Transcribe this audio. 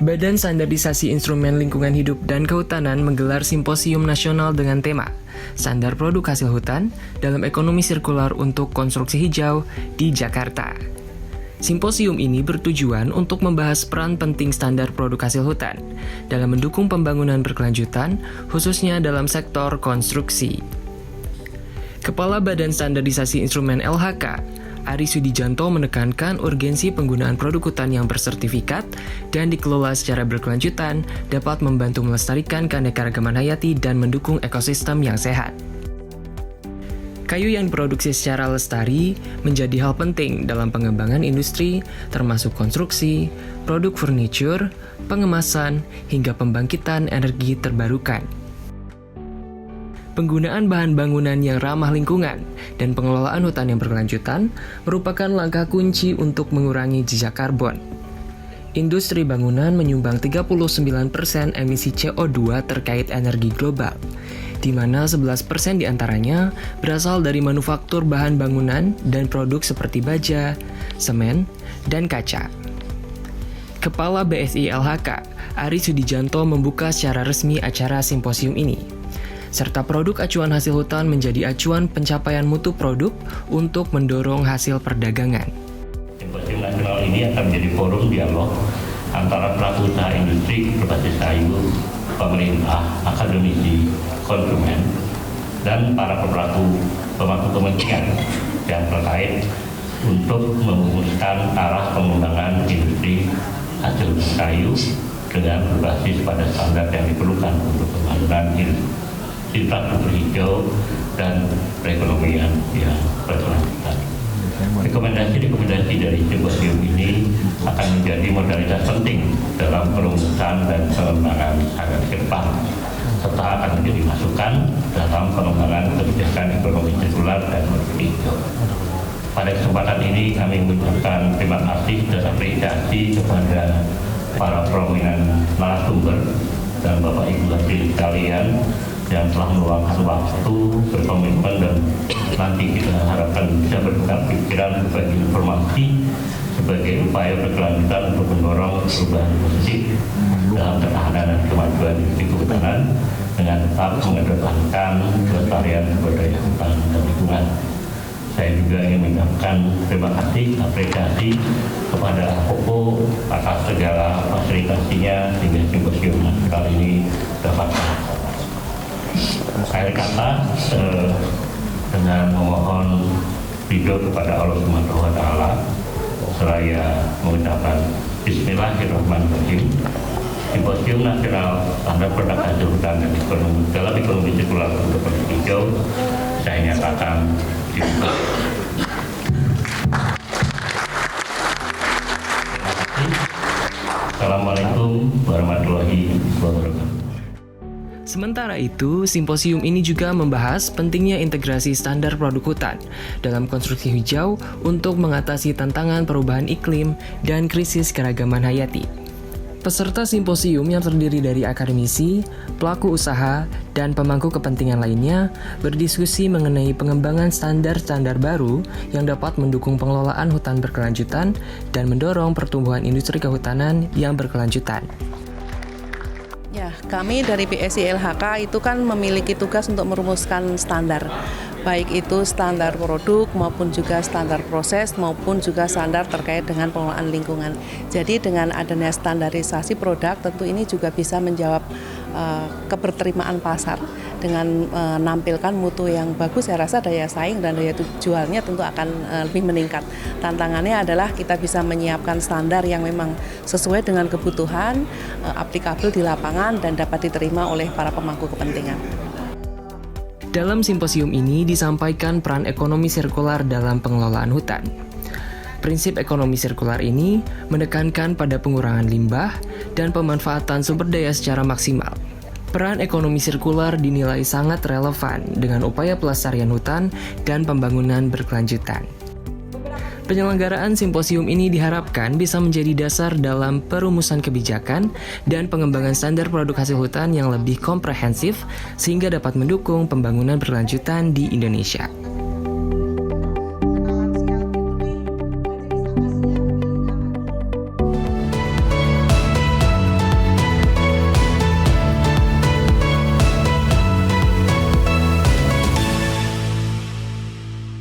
Badan Standarisasi Instrumen Lingkungan Hidup dan Kehutanan menggelar simposium nasional dengan tema Standar Produk Hasil Hutan dalam Ekonomi Sirkular untuk Konstruksi Hijau di Jakarta. Simposium ini bertujuan untuk membahas peran penting standar produk hasil hutan dalam mendukung pembangunan berkelanjutan, khususnya dalam sektor konstruksi. Kepala Badan Standarisasi Instrumen LHK, Ari Sudijanto menekankan urgensi penggunaan produk hutan yang bersertifikat dan dikelola secara berkelanjutan dapat membantu melestarikan keanekaragaman hayati dan mendukung ekosistem yang sehat. Kayu yang diproduksi secara lestari menjadi hal penting dalam pengembangan industri, termasuk konstruksi, produk furniture, pengemasan, hingga pembangkitan energi terbarukan. Penggunaan bahan bangunan yang ramah lingkungan dan pengelolaan hutan yang berkelanjutan merupakan langkah kunci untuk mengurangi jejak karbon. Industri bangunan menyumbang 39% emisi CO2 terkait energi global, di mana 11% diantaranya berasal dari manufaktur bahan bangunan dan produk seperti baja, semen, dan kaca. Kepala BSI LHK, Ari Sudijanto membuka secara resmi acara simposium ini, serta produk acuan hasil hutan menjadi acuan pencapaian mutu produk untuk mendorong hasil perdagangan. Simposium nasional ini akan menjadi forum dialog antara pelaku usaha industri berbasis kayu, pemerintah, akademisi, konsumen, dan para pemangku kepentingan yang terkait untuk merumuskan arah pengembangan industri hasil kayu dengan berbasis pada standar yang diperlukan untuk pembangunan infrastruktur hijau dan perekonomian yang berkelanjutan. Rekomendasi dari simposium ini akan menjadi modalitas penting dalam perumusan dan pengembangan agar ke depan, serta akan menjadi masukan dalam pengembangan kebijakan ekonomi sirkular dan hijau. Pada kesempatan ini kami mengucapkan terima kasih dan apresiasi kepada para prominent narasumber dan Bapak Ibu hadirin sekalian yang telah meluangkan waktu, berkomitmen, dan nanti kita harapkan bisa bertukar pikiran berbagi informasi sebagai upaya berkelanjutan untuk mendorong perubahan positif dalam ketahanan dan kemajuan industri kehutanan dengan tetap mengedepankan kelestarian budaya hutan dan lingkungan. Saya juga ingin mengucapkan terima kasih, apresiasi kepada APOPO atas segala fasilitasinya sehingga simposium nasional ini dapat terlaksana. Akhir kata, dengan memohon ridho kepada Allah Subhanahu wa Ta'ala, seraya mengucapkan Bismillahirrahmanirrahim. Simposium Nasional Standar Produk Hasil Hutan dan dalam Ekonomi Sirkular untuk Konstruksi Hijau saya nyatakan dibuka. Assalamualaikum warahmatullahi wabarakatuh. Sementara itu, simposium ini juga membahas pentingnya integrasi standar produk hutan dalam konstruksi hijau untuk mengatasi tantangan perubahan iklim dan krisis keragaman hayati. Peserta simposium yang terdiri dari akademisi, pelaku usaha, dan pemangku kepentingan lainnya berdiskusi mengenai pengembangan standar-standar baru yang dapat mendukung pengelolaan hutan berkelanjutan dan mendorong pertumbuhan industri kehutanan yang berkelanjutan. Ya, kami dari BSI LHK itu kan memiliki tugas untuk merumuskan standar, baik itu standar produk maupun juga standar proses maupun juga standar terkait dengan pengelolaan lingkungan. Jadi dengan adanya standarisasi produk tentu ini juga bisa menjawab keberterimaan pasar dengan menampilkan mutu yang bagus. Saya rasa daya saing dan daya jualnya tentu akan lebih meningkat. Tantangannya adalah kita bisa menyiapkan standar yang memang sesuai dengan kebutuhan, aplikabel di lapangan dan dapat diterima oleh para pemangku kepentingan. Dalam simposium ini disampaikan peran ekonomi sirkular dalam pengelolaan hutan. Prinsip ekonomi sirkular ini menekankan pada pengurangan limbah dan pemanfaatan sumber daya secara maksimal. Peran ekonomi sirkular dinilai sangat relevan dengan upaya pelestarian hutan dan pembangunan berkelanjutan. Penyelenggaraan simposium ini diharapkan bisa menjadi dasar dalam perumusan kebijakan dan pengembangan standar produk hasil hutan yang lebih komprehensif sehingga dapat mendukung pembangunan berkelanjutan di Indonesia.